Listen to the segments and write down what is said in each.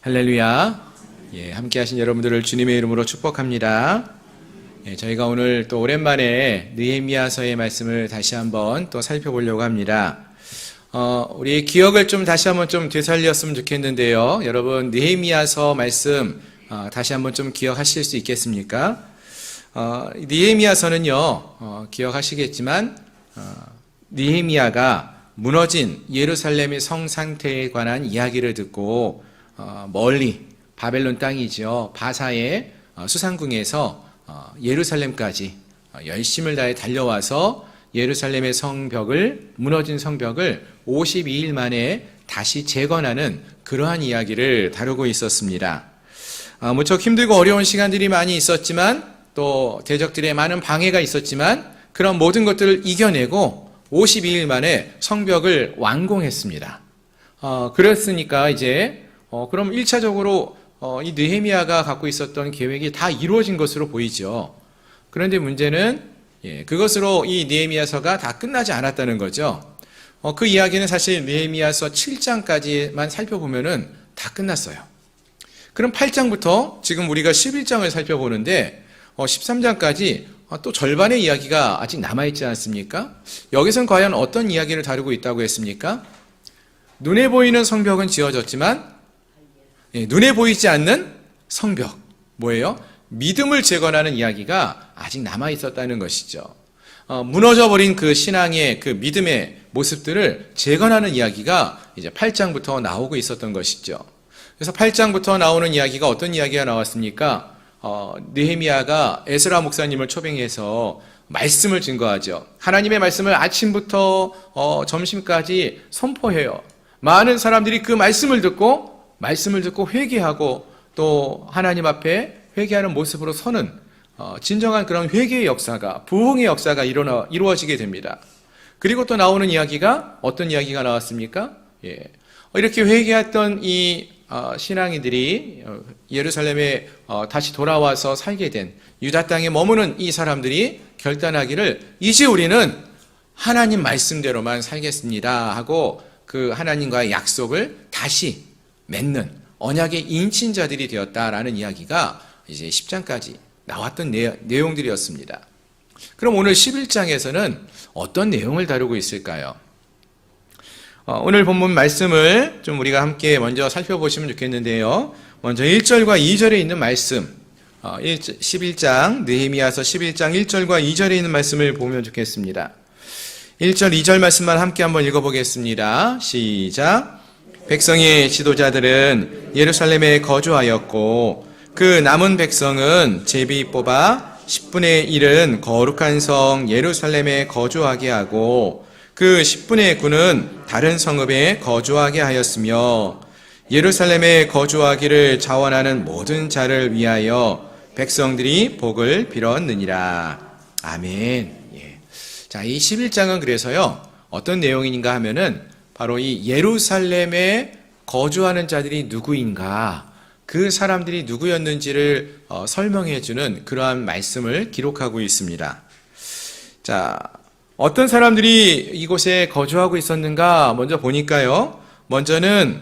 할렐루야. 함께 하신 여러분들을 주님의 이름으로 축복합니다. 저희가 오늘 또 오랜만에 느헤미야서의 말씀을 다시 한번 또 살펴보려고 합니다. 우리 기억을 좀 다시 한번 좀 되살렸으면 좋겠는데요. 여러분, 느헤미야서 말씀 다시 한번 좀 기억하실 수 있겠습니까? 느헤미야서는요, 기억하시겠지만 느헤미야가 무너진 예루살렘의 성 상태에 관한 이야기를 듣고 멀리 바벨론 땅이죠. 바사의 수상궁에서 예루살렘까지 열심을 다해 달려와서 예루살렘의 성벽을, 무너진 성벽을 52일 만에 다시 재건하는 그러한 이야기를 다루고 있었습니다. 무척 힘들고 어려운 시간들이 많이 있었지만, 또 대적들의 많은 방해가 있었지만, 그런 모든 것들을 이겨내고 52일 만에 성벽을 완공했습니다. 그랬으니까 이제 그럼 1차적으로 이 느헤미야가 갖고 있었던 계획이 다 이루어진 것으로 보이죠. 그런데 문제는 그것으로 이 느헤미야서가 다 끝나지 않았다는 거죠. 그 이야기는 사실 느헤미야서 7장까지만 살펴보면은 다 끝났어요. 그럼 8장부터 지금 우리가 11장을 살펴보는데 13장까지 또 절반의 이야기가 아직 남아있지 않습니까? 여기선 과연 어떤 이야기를 다루고 있다고 했습니까? 눈에 보이는 성벽은 지어졌지만 눈에 보이지 않는 성벽, 뭐예요? 믿음을 재건하는 이야기가 아직 남아있었다는 것이죠. 무너져버린 그 신앙의 그 믿음의 모습들을 재건하는 이야기가 이제 8장부터 나오고 있었던 것이죠. 그래서 8장부터 나오는 이야기가 어떤 이야기가 나왔습니까? 느헤미야가 에스라 목사님을 초빙해서 말씀을 증거하죠. 하나님의 말씀을 아침부터 점심까지 선포해요. 많은 사람들이 그 말씀을 듣고 회개하고 또 하나님 앞에 회개하는 모습으로 서는 진정한 그런 회개의 역사가, 부흥의 역사가 이루어지게 됩니다. 그리고 또 나오는 이야기가 어떤 이야기가 나왔습니까? 이렇게 회개했던 이 신앙인들이 예루살렘에 다시 돌아와서 살게 된 유다 땅에 머무는 이 사람들이 결단하기를 이제 우리는 하나님 말씀대로만 살겠습니다 하고 그 하나님과의 약속을 다시 맺는 언약의 인친자들이 되었다라는 이야기가 이제 10장까지 나왔던 내용들이었습니다. 그럼 오늘 11장에서는 어떤 내용을 다루고 있을까요? 오늘 본문 말씀을 좀 우리가 함께 먼저 살펴보시면 좋겠는데요. 먼저 1절과 2절에 있는 말씀, 11장, 느헤미야서 11장 1절과 2절에 있는 말씀을 보면 좋겠습니다. 1절, 2절 말씀만 함께 한번 읽어보겠습니다. 시작. 백성의 지도자들은 예루살렘에 거주하였고 그 남은 백성은 제비 뽑아 10분의 1은 거룩한 성 예루살렘에 거주하게 하고 그 10분의 9는 다른 성읍에 거주하게 하였으며 예루살렘에 거주하기를 자원하는 모든 자를 위하여 백성들이 복을 빌었느니라. 아멘. 자, 이 11장은 그래서요, 어떤 내용인가 하면은 바로 이 예루살렘에 거주하는 자들이 누구인가, 그 사람들이 누구였는지를 설명해 주는 그러한 말씀을 기록하고 있습니다. 자, 어떤 사람들이 이곳에 거주하고 있었는가 먼저 보니까요. 먼저는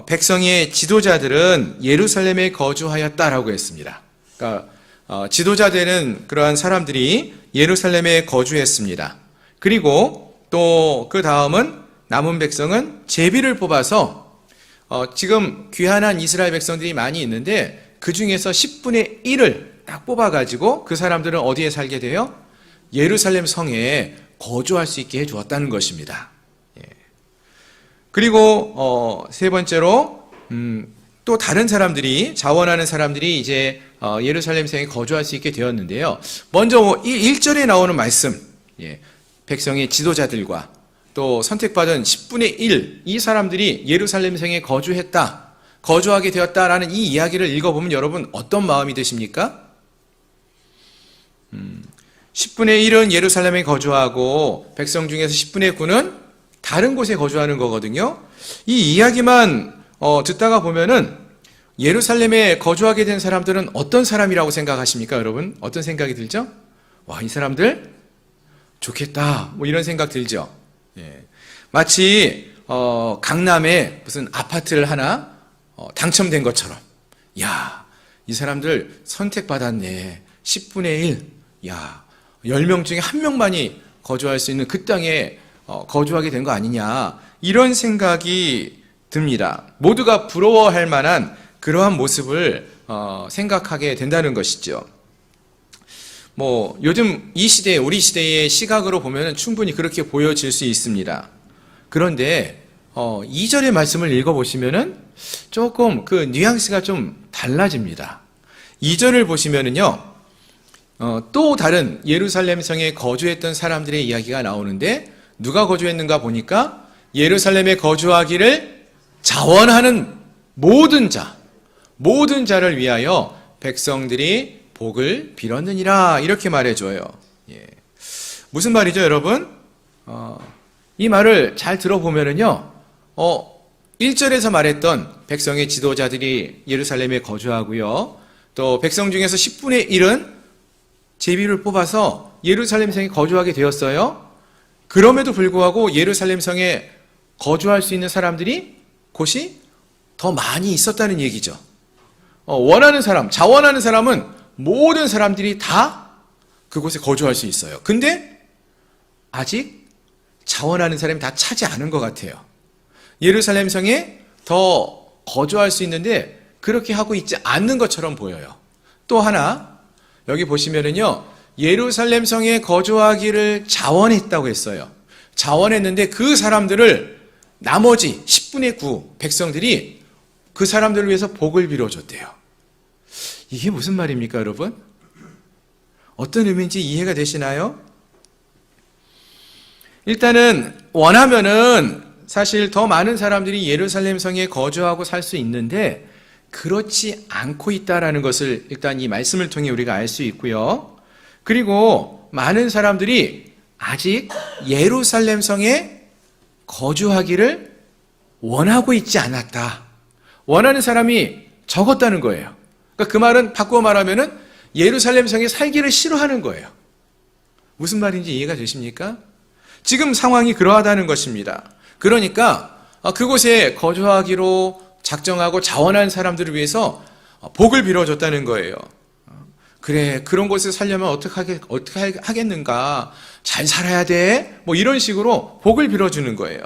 백성의 지도자들은 예루살렘에 거주하였다라고 했습니다. 그러니까 지도자되는 그러한 사람들이 예루살렘에 거주했습니다. 그리고 또 그 다음은 남은 백성은 제비를 뽑아서 지금 귀환한 이스라엘 백성들이 많이 있는데 그 중에서 10분의 1을 딱 뽑아가지고 그 사람들은 어디에 살게 돼요? 예루살렘 성에 거주할 수 있게 해주었다는 것입니다. 그리고 세 번째로 또 다른 사람들이, 자원하는 사람들이 이제 예루살렘 성에 거주할 수 있게 되었는데요. 먼저 1절에 나오는 말씀, 백성의 지도자들과 또 선택받은 10분의 1, 이 사람들이 예루살렘 성에 거주하게 되었다라는 이 이야기를 읽어보면 여러분 어떤 마음이 드십니까? 10분의 1은 예루살렘에 거주하고 백성 중에서 10분의 9는 다른 곳에 거주하는 거거든요. 이 이야기만 듣다가 보면은 예루살렘에 거주하게 된 사람들은 어떤 사람이라고 생각하십니까, 여러분? 어떤 생각이 들죠? 와, 이 사람들 좋겠다, 뭐 이런 생각 들죠. 마치 강남에 무슨 아파트를 하나 당첨된 것처럼. 야, 이 사람들 선택받았네. 10분의 1. 야, 10명 중에 1명만이 거주할 수 있는 그 땅에 거주하게 된 거 아니냐. 이런 생각이 듭니다. 모두가 부러워할 만한 그러한 모습을 생각하게 된다는 것이죠. 뭐 요즘 이 시대, 우리 시대의 시각으로 보면 충분히 그렇게 보여질 수 있습니다. 그런데 2절의 말씀을 읽어보시면은 조금 그 뉘앙스가 좀 달라집니다. 2절을 보시면은요, 또 다른 예루살렘 성에 거주했던 사람들의 이야기가 나오는데, 누가 거주했는가 보니까 예루살렘에 거주하기를 자원하는 모든 자를 위하여 백성들이 복을 빌었느니라, 이렇게 말해줘요. 예. 무슨 말이죠, 여러분? 이 말을 잘 들어보면은요, 1절에서 말했던 백성의 지도자들이 예루살렘에 거주하고요, 또 백성 중에서 10분의 1은 제비를 뽑아서 예루살렘 성에 거주하게 되었어요. 그럼에도 불구하고 예루살렘 성에 거주할 수 있는 사람들이 곳이 더 많이 있었다는 얘기죠. 원하는 사람, 자원하는 사람은 모든 사람들이 다 그곳에 거주할 수 있어요. 근데 아직 자원하는 사람이 다 차지 않은 것 같아요. 예루살렘 성에 더 거주할 수 있는데 그렇게 하고 있지 않는 것처럼 보여요. 또 하나, 여기 보시면은요, 예루살렘 성에 거주하기를 자원했다고 했어요. 자원했는데 그 사람들을 나머지 10분의 9 백성들이 그 사람들을 위해서 복을 빌어줬대요. 이게 무슨 말입니까, 여러분? 어떤 의미인지 이해가 되시나요? 일단은 원하면은 사실 더 많은 사람들이 예루살렘 성에 거주하고 살 수 있는데 그렇지 않고 있다라는 것을 일단 이 말씀을 통해 우리가 알 수 있고요. 그리고 많은 사람들이 아직 예루살렘 성에 거주하기를 원하고 있지 않았다. 원하는 사람이 적었다는 거예요. 그러니까 그 말은 바꾸어 말하면은 예루살렘 성에 살기를 싫어하는 거예요. 무슨 말인지 이해가 되십니까? 지금 상황이 그러하다는 것입니다. 그러니까 그곳에 거주하기로 작정하고 자원한 사람들을 위해서 복을 빌어줬다는 거예요. 그래, 그런 곳에 살려면 어떻게 하겠는가? 잘 살아야 돼? 뭐 이런 식으로 복을 빌어주는 거예요.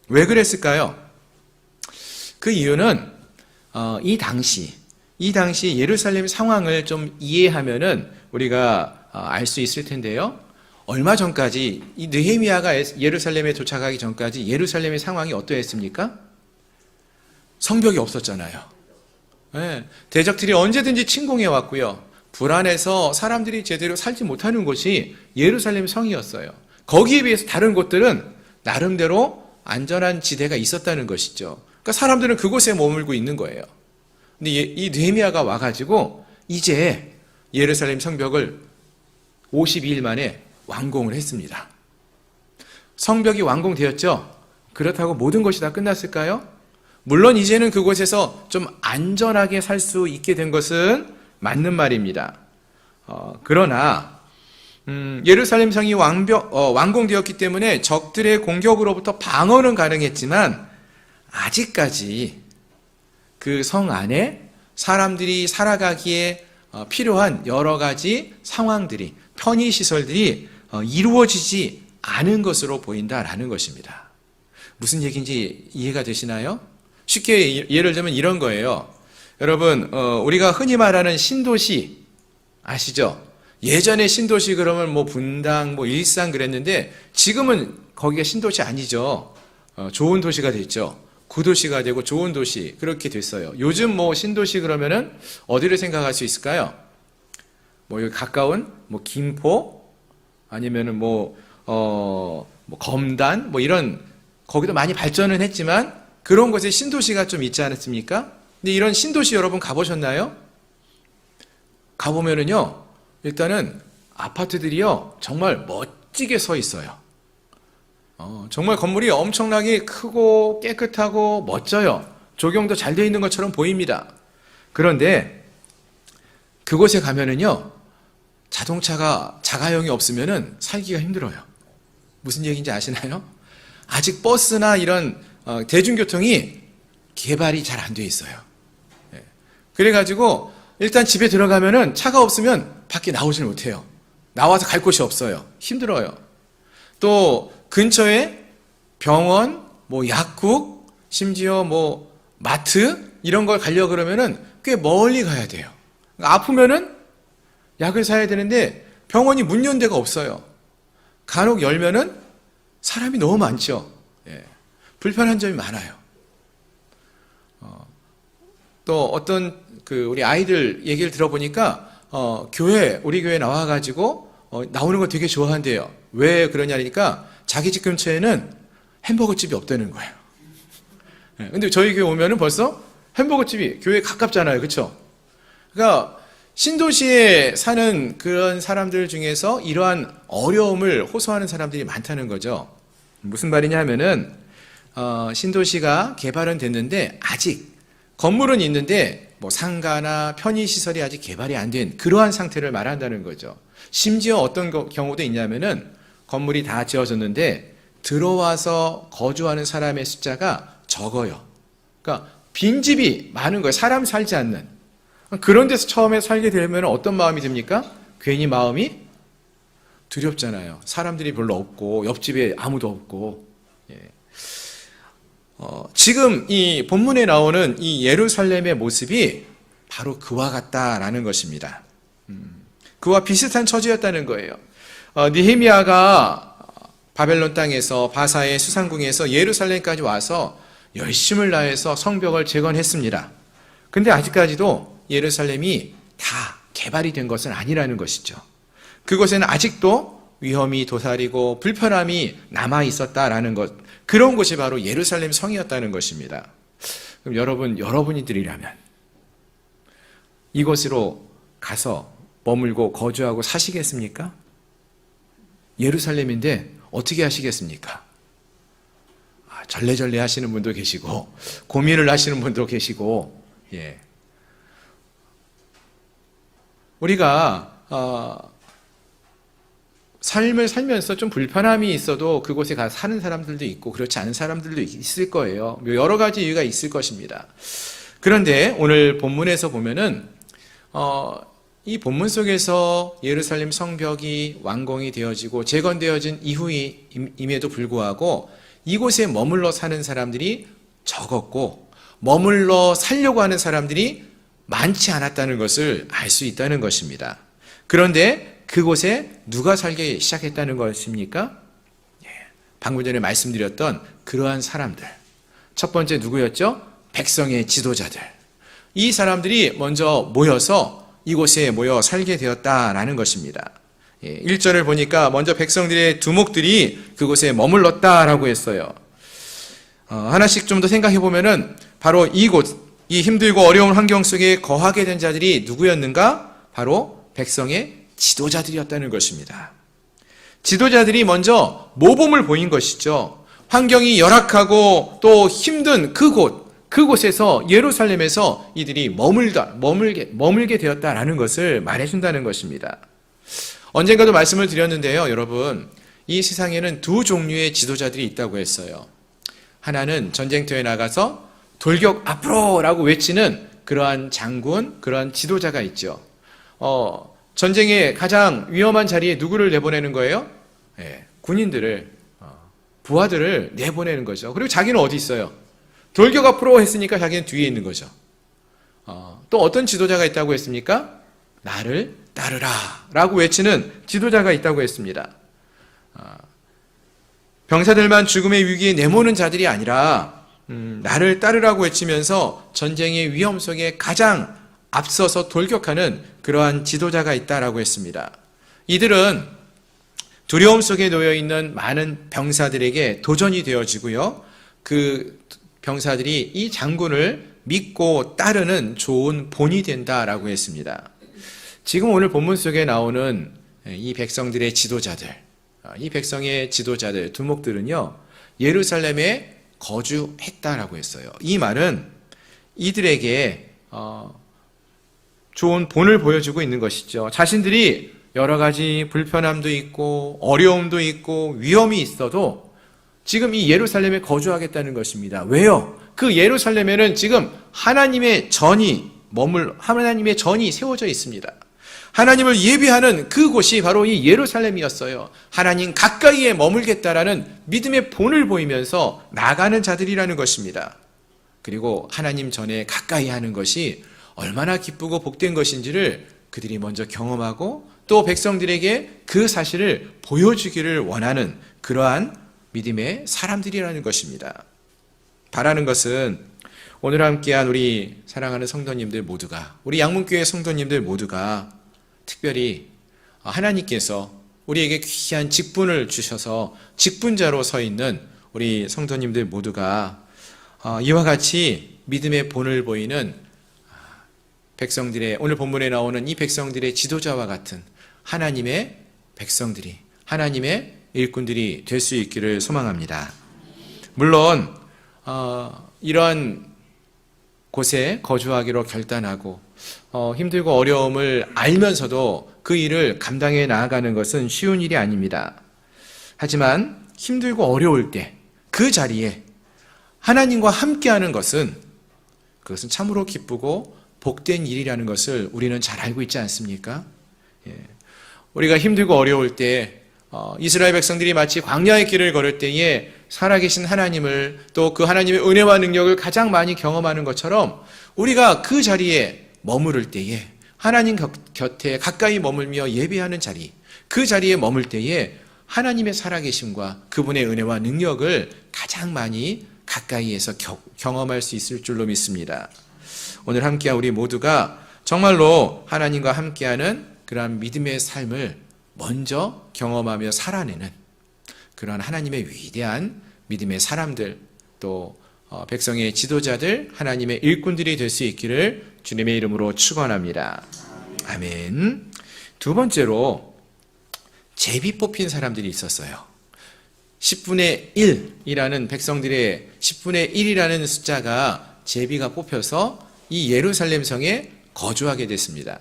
왜 그랬을까요? 그 이유는 이 당시 예루살렘 상황을 좀 이해하면은 우리가 알 수 있을 텐데요. 얼마 전까지 이 느헤미야가 예루살렘에 도착하기 전까지 예루살렘의 상황이 어떠했습니까? 성벽이 없었잖아요. 네, 대적들이 언제든지 침공해 왔고요. 불안해서 사람들이 제대로 살지 못하는 곳이 예루살렘 성이었어요. 거기에 비해서 다른 곳들은 나름대로 안전한 지대가 있었다는 것이죠. 그러니까 사람들은 그곳에 머물고 있는 거예요. 근데 이 느헤미야가 와가지고 이제 예루살렘 성벽을 52일 만에 완공을 했습니다. 성벽이 완공되었죠? 그렇다고 모든 것이 다 끝났을까요? 물론 이제는 그곳에서 좀 안전하게 살 수 있게 된 것은 맞는 말입니다. 그러나 예루살렘 성이 완공되었기 때문에 적들의 공격으로부터 방어는 가능했지만 아직까지 그 성 안에 사람들이 살아가기에 필요한 여러 가지 상황들이, 편의시설들이 이루어지지 않은 것으로 보인다라는 것입니다. 무슨 얘기인지 이해가 되시나요? 쉽게 예를 들면 이런 거예요. 여러분, 우리가 흔히 말하는 신도시 아시죠? 예전에 신도시 그러면 뭐 분당, 뭐 일산 그랬는데 지금은 거기가 신도시 아니죠. 좋은 도시가 됐죠. 구도시가 되고 좋은 도시 그렇게 됐어요. 요즘 뭐 신도시 그러면은 어디를 생각할 수 있을까요? 뭐 여기 가까운 뭐 김포 아니면은 뭐 검단 뭐 이런 거기도 많이 발전은 했지만 그런 곳에 신도시가 좀 있지 않았습니까? 근데 이런 신도시 여러분 가보셨나요? 가보면은요, 일단은 아파트들이요, 정말 멋지게 서 있어요. 정말 건물이 엄청나게 크고 깨끗하고 멋져요. 조경도 잘 되어 있는 것처럼 보입니다. 그런데 그곳에 가면은요, 자동차가 자가용이 없으면은 살기가 힘들어요. 무슨 얘기인지 아시나요? 아직 버스나 이런 대중교통이 개발이 잘 안 돼 있어요. 예. 그래가지고 일단 집에 들어가면은 차가 없으면 밖에 나오질 못해요. 나와서 갈 곳이 없어요. 힘들어요. 또 근처에 병원, 뭐 약국, 심지어 뭐 마트 이런 걸 가려고 그러면은 꽤 멀리 가야 돼요. 아프면은 약을 사야 되는데 병원이 문 연 데가 없어요. 간혹 열면은 사람이 너무 많죠. 예. 불편한 점이 많아요. 또 어떤 우리 아이들 얘기를 들어보니까 우리 교회 나와가지고 나오는 거 되게 좋아한대요. 왜 그러냐니까 자기 집 근처에는 햄버거 집이 없다는 거예요. 예. 근데 저희 교회 오면은 벌써 햄버거 집이 교회에 가깝잖아요, 그렇죠? 그러니까 신도시에 사는 그런 사람들 중에서 이러한 어려움을 호소하는 사람들이 많다는 거죠. 무슨 말이냐 하면은 신도시가 개발은 됐는데 아직 건물은 있는데 뭐 상가나 편의시설이 아직 개발이 안 된 그러한 상태를 말한다는 거죠. 심지어 어떤 경우도 있냐면은 건물이 다 지어졌는데 들어와서 거주하는 사람의 숫자가 적어요. 그러니까 빈집이 많은 거예요. 사람 살지 않는. 그런 데서 처음에 살게 되면 어떤 마음이 듭니까? 괜히 마음이 두렵잖아요. 사람들이 별로 없고 옆집에 아무도 없고. 예. 지금 이 본문에 나오는 이 예루살렘의 모습이 바로 그와 같다라는 것입니다. 그와 비슷한 처지였다는 거예요. 느헤미야가 바벨론 땅에서 바사의 수상궁에서 예루살렘까지 와서 열심을 다해서 성벽을 재건했습니다. 근데 아직까지도 예루살렘이 다 개발이 된 것은 아니라는 것이죠. 그곳에는 아직도 위험이 도사리고 불편함이 남아 있었다라는 것, 그런 곳이 바로 예루살렘 성이었다는 것입니다. 그럼 여러분이들이라면 이곳으로 가서 머물고 거주하고 사시겠습니까? 예루살렘인데 어떻게 하시겠습니까? 절레절레 하시는 분도 계시고 고민을 하시는 분도 계시고, 예. 우리가 삶을 살면서 좀 불편함이 있어도 그곳에 가서 사는 사람들도 있고 그렇지 않은 사람들도 있을 거예요. 여러 가지 이유가 있을 것입니다. 그런데 오늘 본문에서 보면은 이 본문 속에서 예루살렘 성벽이 완공이 되어지고 재건되어진 이후임에도 불구하고 이곳에 머물러 사는 사람들이 적었고 머물러 살려고 하는 사람들이 많지 않았다는 것을 알 수 있다는 것입니다. 그런데 그곳에 누가 살기 시작했다는 것입니까? 방금 전에 말씀드렸던 그러한 사람들. 첫 번째 누구였죠? 백성의 지도자들. 이 사람들이 먼저 모여서 이곳에 모여 살게 되었다라는 것입니다. 1절을 보니까 먼저 백성들의 두목들이 그곳에 머물렀다라고 했어요. 하나씩 좀 더 생각해 보면은 바로 이곳, 이 힘들고 어려운 환경 속에 거하게 된 자들이 누구였는가? 바로 백성의 지도자들이었다는 것입니다. 지도자들이 먼저 모범을 보인 것이죠. 환경이 열악하고 또 힘든 그곳에서 예루살렘에서 이들이 머물게 되었다라는 것을 말해준다는 것입니다. 언젠가도 말씀을 드렸는데요, 여러분. 이 세상에는 두 종류의 지도자들이 있다고 했어요. 하나는 전쟁터에 나가서 돌격 앞으로라고 외치는 그러한 장군, 그러한 지도자가 있죠. 전쟁의 가장 위험한 자리에 누구를 내보내는 거예요? 군인들을, 부하들을 내보내는 거죠. 그리고 자기는 어디 있어요? 돌격 앞으로 했으니까 자기는 뒤에 있는 거죠. 또 어떤 지도자가 있다고 했습니까? 나를 따르라 라고 외치는 지도자가 있다고 했습니다. 병사들만 죽음의 위기에 내모는 자들이 아니라 나를 따르라고 외치면서 전쟁의 위험 속에 가장 앞서서 돌격하는 그러한 지도자가 있다라고 했습니다. 이들은 두려움 속에 놓여 있는 많은 병사들에게 도전이 되어지고요. 그 병사들이 이 장군을 믿고 따르는 좋은 본이 된다라고 했습니다. 지금 오늘 본문 속에 나오는 이 백성들의 지도자들, 이 백성의 지도자들, 두목들은요, 예루살렘에 거주했다라고 했어요. 이 말은 이들에게 좋은 본을 보여주고 있는 것이죠. 자신들이 여러 가지 불편함도 있고 어려움도 있고 위험이 있어도 지금 이 예루살렘에 거주하겠다는 것입니다. 왜요? 그 예루살렘에는 지금 하나님의 전이 세워져 있습니다. 하나님을 예비하는 그곳이 바로 이 예루살렘이었어요. 하나님 가까이에 머물겠다라는 믿음의 본을 보이면서 나가는 자들이라는 것입니다. 그리고 하나님 전에 가까이 하는 것이 얼마나 기쁘고 복된 것인지를 그들이 먼저 경험하고 또 백성들에게 그 사실을 보여주기를 원하는 그러한 믿음의 사람들이라는 것입니다. 바라는 것은 오늘 함께한 우리 사랑하는 성도님들 모두가, 우리 양문교회 성도님들 모두가 특별히 하나님께서 우리에게 귀한 직분을 주셔서 직분자로 서 있는 우리 성도님들 모두가 이와 같이 믿음의 본을 보이는 백성들의, 오늘 본문에 나오는 이 백성들의 지도자와 같은 하나님의 백성들이, 하나님의 일꾼들이 될 수 있기를 소망합니다. 물론 이런 곳에 거주하기로 결단하고 힘들고 어려움을 알면서도 그 일을 감당해 나아가는 것은 쉬운 일이 아닙니다. 하지만 힘들고 어려울 때 그 자리에 하나님과 함께하는 것은, 그것은 참으로 기쁘고 복된 일이라는 것을 우리는 잘 알고 있지 않습니까? 우리가 힘들고 어려울 때 이스라엘 백성들이 마치 광야의 길을 걸을 때에 살아계신 하나님을, 또 그 하나님의 은혜와 능력을 가장 많이 경험하는 것처럼 우리가 그 자리에 머무를 때에, 하나님 곁에 가까이 머물며 예배하는 자리, 그 자리에 머물 때에 하나님의 살아계심과 그분의 은혜와 능력을 가장 많이 가까이에서 경험할 수 있을 줄로 믿습니다. 오늘 함께한 우리 모두가 정말로 하나님과 함께하는 그러한 믿음의 삶을 먼저 경험하며 살아내는 그러한 하나님의 위대한 믿음의 사람들, 또 백성의 지도자들, 하나님의 일꾼들이 될 수 있기를 주님의 이름으로 축원합니다. 아멘. 두 번째로 제비 뽑힌 사람들이 있었어요. 10분의 1이라는 백성들의 10분의 1이라는 숫자가 제비가 뽑혀서 이 예루살렘 성에 거주하게 됐습니다.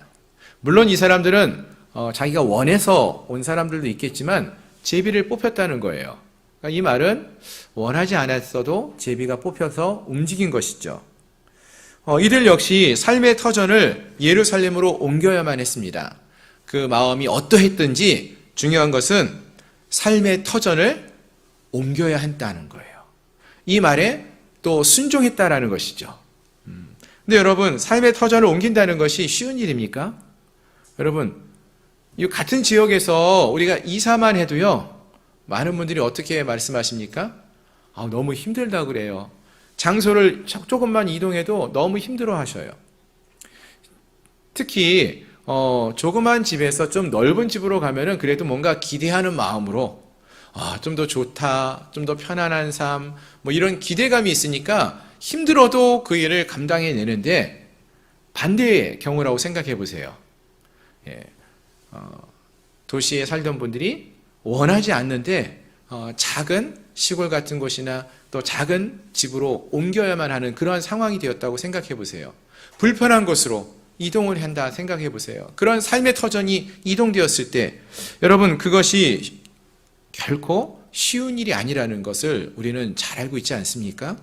물론 이 사람들은 자기가 원해서 온 사람들도 있겠지만 제비를 뽑혔다는 거예요. 그러니까 이 말은 원하지 않았어도 제비가 뽑혀서 움직인 것이죠. 이들 역시 삶의 터전을 예루살렘으로 옮겨야만 했습니다. 그 마음이 어떠했든지 중요한 것은 삶의 터전을 옮겨야 한다는 거예요. 이 말에 또 순종했다라는 것이죠. 근데 여러분, 삶의 터전을 옮긴다는 것이 쉬운 일입니까? 여러분, 이 같은 지역에서 우리가 이사만 해도요, 많은 분들이 어떻게 말씀하십니까? 너무 힘들다 그래요. 장소를 조금만 이동해도 너무 힘들어 하셔요. 특히 조그만 집에서 좀 넓은 집으로 가면은 그래도 뭔가 기대하는 마음으로 좀 더 좋다, 좀 더 편안한 삶, 뭐 이런 기대감이 있으니까 힘들어도 그 일을 감당해내는데, 반대의 경우라고 생각해 보세요. 도시에 살던 분들이 원하지 않는데 작은 시골 같은 곳이나 또 작은 집으로 옮겨야만 하는 그러한 상황이 되었다고 생각해 보세요. 불편한 곳으로 이동을 한다 생각해 보세요. 그런 삶의 터전이 이동되었을 때 여러분, 그것이 결코 쉬운 일이 아니라는 것을 우리는 잘 알고 있지 않습니까?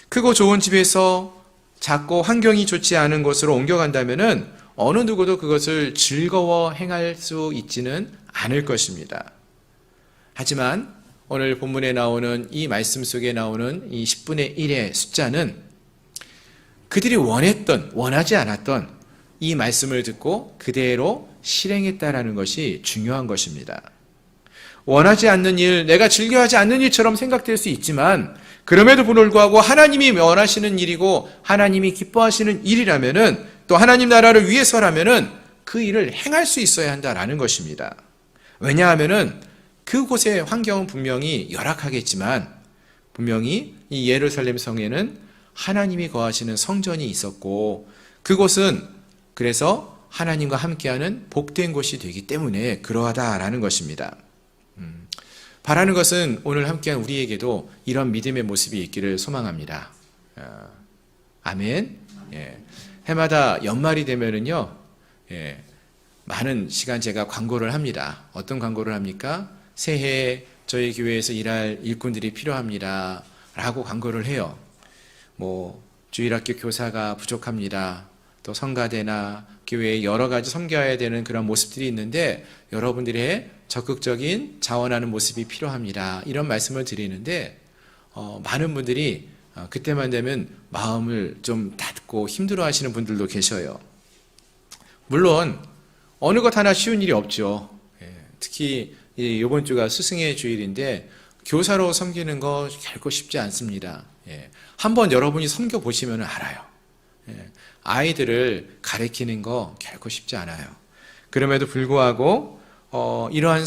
크고 좋은 집에서 작고 환경이 좋지 않은 곳으로 옮겨간다면은 어느 누구도 그것을 즐거워 행할 수 있지는 않을 것입니다. 하지만 오늘 본문에 나오는 이 말씀 속에 나오는 이 10분의 1의 숫자는 그들이 원하지 않았던 이 말씀을 듣고 그대로 실행했다라는 것이 중요한 것입니다. 원하지 않는 일, 내가 즐겨하지 않는 일처럼 생각될 수 있지만 그럼에도 불구하고 하나님이 원하시는 일이고 하나님이 기뻐하시는 일이라면은, 또 하나님 나라를 위해서라면은 그 일을 행할 수 있어야 한다라는 것입니다. 왜냐하면은 그곳의 환경은 분명히 열악하겠지만 분명히 이 예루살렘 성에는 하나님이 거하시는 성전이 있었고, 그곳은 그래서 하나님과 함께하는 복된 곳이 되기 때문에 그러하다라는 것입니다. 바라는 것은 오늘 함께한 우리에게도 이런 믿음의 모습이 있기를 소망합니다. 아멘. 해마다 연말이 되면은요, 많은 시간 제가 광고를 합니다. 어떤 광고를 합니까? 새해 저희 교회에서 일할 일꾼들이 필요합니다 라고 광고를 해요. 주일학교 교사가 부족합니다. 또 성가대나 교회에 여러 가지 섬겨야 되는 그런 모습들이 있는데 여러분들의 적극적인 자원하는 모습이 필요합니다. 이런 말씀을 드리는데 많은 분들이 그때만 되면 마음을 좀 닫고 힘들어하시는 분들도 계셔요. 물론 어느 것 하나 쉬운 일이 없죠. 특히 이번 주가 스승의 주일인데 교사로 섬기는 거 결코 쉽지 않습니다. 한번 여러분이 섬겨 보시면 알아요. 아이들을 가르치는 거 결코 쉽지 않아요. 그럼에도 불구하고 이러한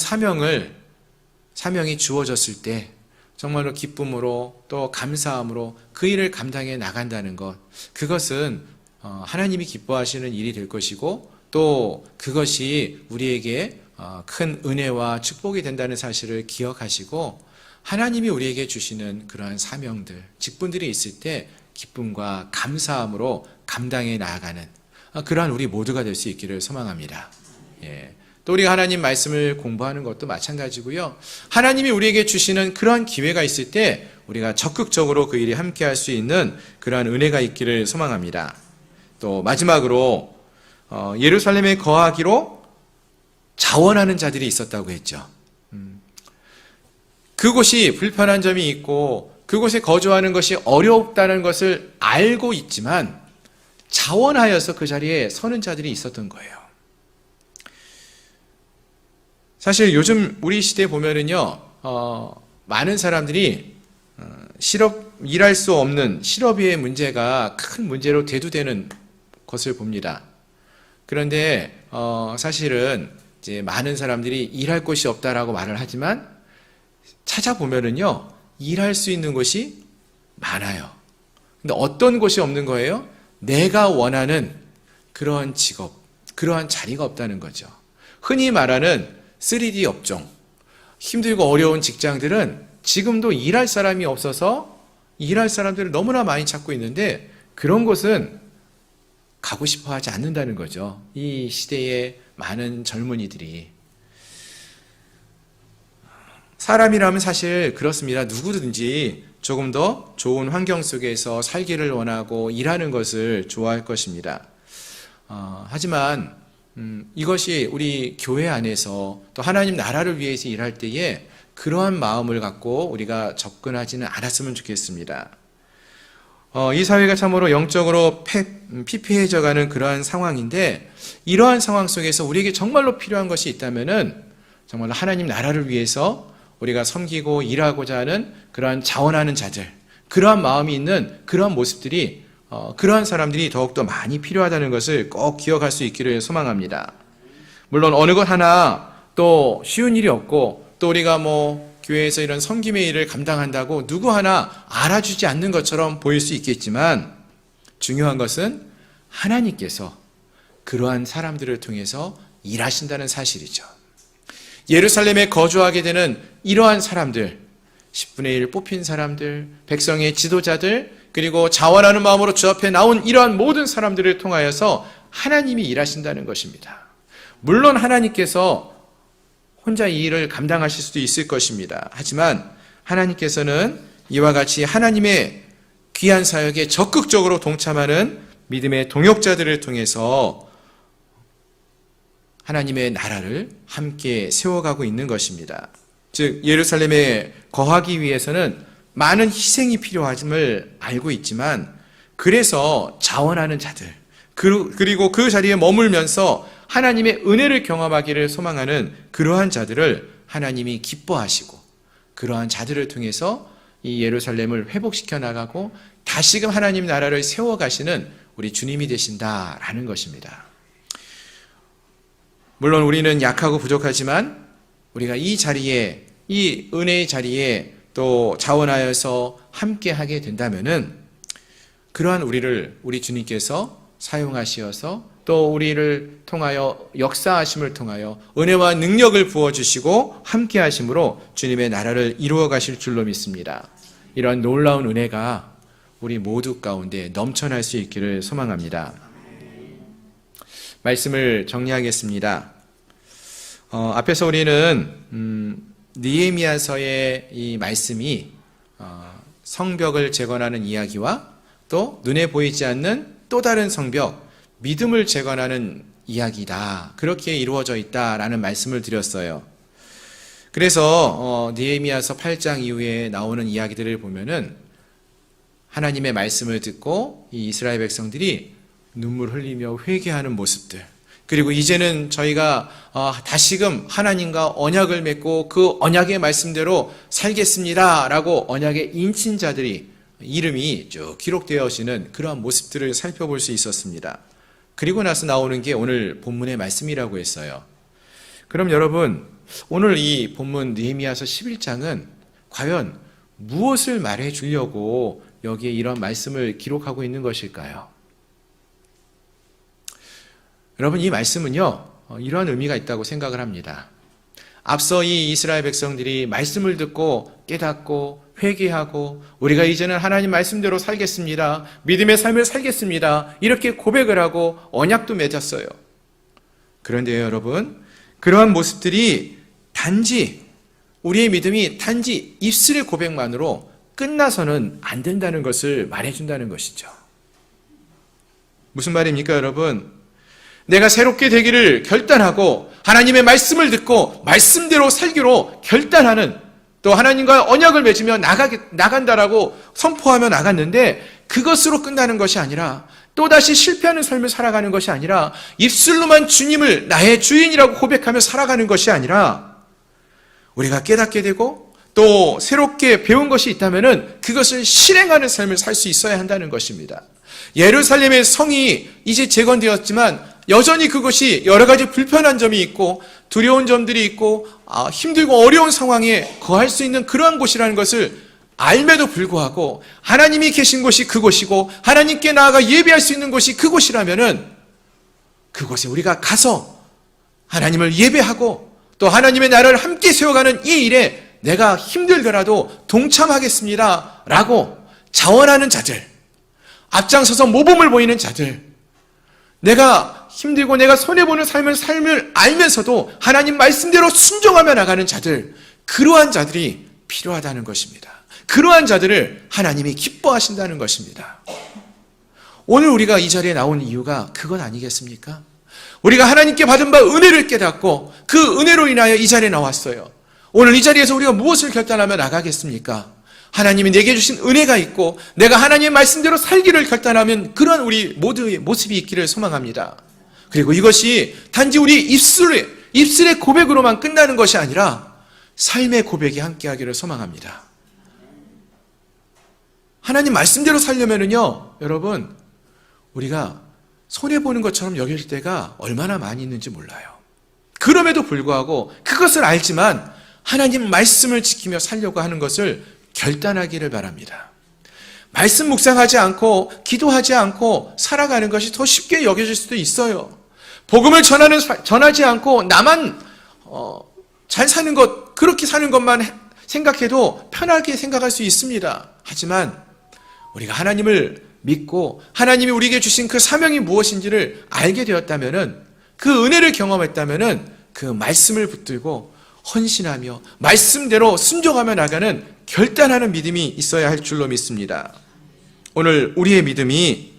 사명이 주어졌을 때 정말로 기쁨으로 또 감사함으로 그 일을 감당해 나간다는 것, 그것은 하나님이 기뻐하시는 일이 될 것이고 또 그것이 우리에게 큰 은혜와 축복이 된다는 사실을 기억하시고 하나님이 우리에게 주시는 그러한 사명들, 직분들이 있을 때 기쁨과 감사함으로 감당해 나아가는 그러한 우리 모두가 될 수 있기를 소망합니다. 또 우리가 하나님 말씀을 공부하는 것도 마찬가지고요. 하나님이 우리에게 주시는 그러한 기회가 있을 때 우리가 적극적으로 그 일에 함께할 수 있는 그러한 은혜가 있기를 소망합니다. 또 마지막으로 예루살렘에 거하기로 자원하는 자들이 있었다고 했죠. 그곳이 불편한 점이 있고 그곳에 거주하는 것이 어렵다는 것을 알고 있지만 자원하여서 그 자리에 서는 자들이 있었던 거예요. 사실 요즘 우리 시대에 보면은요, 많은 사람들이 일할 수 없는 실업의 문제가 큰 문제로 대두되는 것을 봅니다. 그런데 사실은 이제 많은 사람들이 일할 곳이 없다라고 말을 하지만 찾아보면은요, 일할 수 있는 곳이 많아요. 근데 어떤 곳이 없는 거예요? 내가 원하는 그러한 직업, 그러한 자리가 없다는 거죠. 흔히 말하는 3D 업종, 힘들고 어려운 직장들은 지금도 일할 사람이 없어서 일할 사람들을 너무나 많이 찾고 있는데 그런 곳은 가고 싶어 하지 않는다는 거죠. 이 시대의 많은 젊은이들이. 사람이라면 사실 그렇습니다. 누구든지 조금 더 좋은 환경 속에서 살기를 원하고 일하는 것을 좋아할 것입니다. 하지만 이것이 우리 교회 안에서 또 하나님 나라를 위해서 일할 때에 그러한 마음을 갖고 우리가 접근하지는 않았으면 좋겠습니다. 이 사회가 참으로 영적으로 피폐해져가는 그러한 상황인데 이러한 상황 속에서 우리에게 정말로 필요한 것이 있다면은 정말로 하나님 나라를 위해서 우리가 섬기고 일하고자 하는 그러한 자원하는 자들, 그러한 마음이 있는 그러한 모습들이 그러한 사람들이 더욱더 많이 필요하다는 것을 꼭 기억할 수 있기를 소망합니다. 물론 어느 것 하나 또 쉬운 일이 없고 또 우리가 교회에서 이런 섬김의 일을 감당한다고 누구 하나 알아주지 않는 것처럼 보일 수 있겠지만 중요한 것은 하나님께서 그러한 사람들을 통해서 일하신다는 사실이죠. 예루살렘에 거주하게 되는 이러한 사람들, 10분의 1 뽑힌 사람들, 백성의 지도자들, 그리고 자원하는 마음으로 주 앞에 나온 이러한 모든 사람들을 통하여서 하나님이 일하신다는 것입니다. 물론 하나님께서 혼자 이 일을 감당하실 수도 있을 것입니다. 하지만 하나님께서는 이와 같이 하나님의 귀한 사역에 적극적으로 동참하는 믿음의 동역자들을 통해서 하나님의 나라를 함께 세워가고 있는 것입니다. 즉 예루살렘에 거하기 위해서는 많은 희생이 필요함을 알고 있지만 그래서 자원하는 자들 그리고 그 자리에 머물면서 하나님의 은혜를 경험하기를 소망하는 그러한 자들을 하나님이 기뻐하시고 그러한 자들을 통해서 이 예루살렘을 회복시켜 나가고 다시금 하나님 나라를 세워가시는 우리 주님이 되신다라는 것입니다. 물론 우리는 약하고 부족하지만 우리가 이 자리에, 이 은혜의 자리에 또 자원하여서 함께 하게 된다면은 그러한 우리를 우리 주님께서 사용하시어서 또 우리를 통하여 역사하심을 통하여 은혜와 능력을 부어주시고 함께 하심으로 주님의 나라를 이루어 가실 줄로 믿습니다. 이러한 놀라운 은혜가 우리 모두 가운데 넘쳐날 수 있기를 소망합니다. 말씀을 정리하겠습니다. 앞에서 우리는 느헤미야서의 이 말씀이 성벽을 재건하는 이야기와 또 눈에 보이지 않는 또 다른 성벽, 믿음을 재건하는 이야기다. 그렇게 이루어져 있다라는 말씀을 드렸어요. 그래서 느헤미야서 8장 이후에 나오는 이야기들을 보면은 하나님의 말씀을 듣고 이 이스라엘 백성들이 눈물 흘리며 회개하는 모습들, 그리고 이제는 저희가 다시금 하나님과 언약을 맺고 그 언약의 말씀대로 살겠습니다 라고 언약의 인친자들이 이름이 쭉 기록되어지는 그러한 모습들을 살펴볼 수 있었습니다. 그리고 나서 나오는 게 오늘 본문의 말씀이라고 했어요. 그럼 여러분, 오늘 이 본문 느헤미야서 11장은 과연 무엇을 말해 주려고 여기에 이런 말씀을 기록하고 있는 것일까요? 여러분, 이 말씀은요, 이러한 의미가 있다고 생각을 합니다. 앞서 이 이스라엘 백성들이 말씀을 듣고 깨닫고 회개하고 우리가 이제는 하나님 말씀대로 살겠습니다, 믿음의 삶을 살겠습니다, 이렇게 고백을 하고 언약도 맺었어요. 그런데요, 여러분, 그러한 모습들이 단지 우리의 믿음이 단지 입술의 고백만으로 끝나서는 안 된다는 것을 말해준다는 것이죠. 무슨 말입니까, 여러분? 내가 새롭게 되기를 결단하고 하나님의 말씀을 듣고 말씀대로 살기로 결단하는, 또 하나님과 언약을 맺으며 나간다라고 선포하며 나갔는데 그것으로 끝나는 것이 아니라, 또다시 실패하는 삶을 살아가는 것이 아니라, 입술로만 주님을 나의 주인이라고 고백하며 살아가는 것이 아니라, 우리가 깨닫게 되고 또 새롭게 배운 것이 있다면 그것을 실행하는 삶을 살 수 있어야 한다는 것입니다. 예루살렘의 성이 이제 재건되었지만 여전히 그것이 여러 가지 불편한 점이 있고 두려운 점들이 있고 힘들고 어려운 상황에 거할 수 있는 그러한 곳이라는 것을 알매도 불구하고 하나님이 계신 곳이 그곳이고 하나님께 나아가 예배할 수 있는 곳이 그곳이라면은 그곳에 우리가 가서 하나님을 예배하고 또 하나님의 나라를 함께 세워가는 이 일에 내가 힘들더라도 동참하겠습니다 라고 자원하는 자들, 앞장서서 모범을 보이는 자들, 내가 힘들고 내가 손해보는 삶을 알면서도 하나님 말씀대로 순종하며 나가는 자들, 그러한 자들이 필요하다는 것입니다. 그러한 자들을 하나님이 기뻐하신다는 것입니다. 오늘 우리가 이 자리에 나온 이유가 그건 아니겠습니까? 우리가 하나님께 받은 바 은혜를 깨닫고 그 은혜로 인하여 이 자리에 나왔어요. 오늘 이 자리에서 우리가 무엇을 결단하며 나가겠습니까? 하나님이 내게 주신 은혜가 있고 내가 하나님의 말씀대로 살기를 결단하면 그런 우리 모두의 모습이 있기를 소망합니다. 그리고 이것이 단지 우리 입술의 고백으로만 끝나는 것이 아니라 삶의 고백이 함께하기를 소망합니다. 하나님 말씀대로 살려면은요, 여러분, 우리가 손해보는 것처럼 여길 때가 얼마나 많이 있는지 몰라요. 그럼에도 불구하고 그것을 알지만 하나님 말씀을 지키며 살려고 하는 것을 결단하기를 바랍니다. 말씀 묵상하지 않고 기도하지 않고 살아가는 것이 더 쉽게 여겨질 수도 있어요. 복음을 전하지 않고 나만 잘 사는 것, 그렇게 사는 것만 생각해도 편하게 생각할 수 있습니다. 하지만 우리가 하나님을 믿고 하나님이 우리에게 주신 그 사명이 무엇인지를 알게 되었다면은, 그 은혜를 경험했다면은 그 말씀을 붙들고 헌신하며 말씀대로 순종하며 나가는 결단하는 믿음이 있어야 할 줄로 믿습니다. 오늘 우리의 믿음이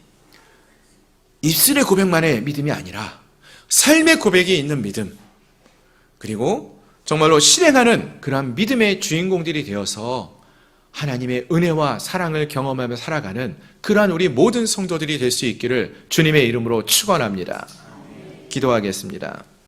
입술의 고백만의 믿음이 아니라 삶의 고백이 있는 믿음, 그리고 정말로 실행하는 그러한 믿음의 주인공들이 되어서 하나님의 은혜와 사랑을 경험하며 살아가는 그러한 우리 모든 성도들이 될 수 있기를 주님의 이름으로 축원합니다. 기도하겠습니다.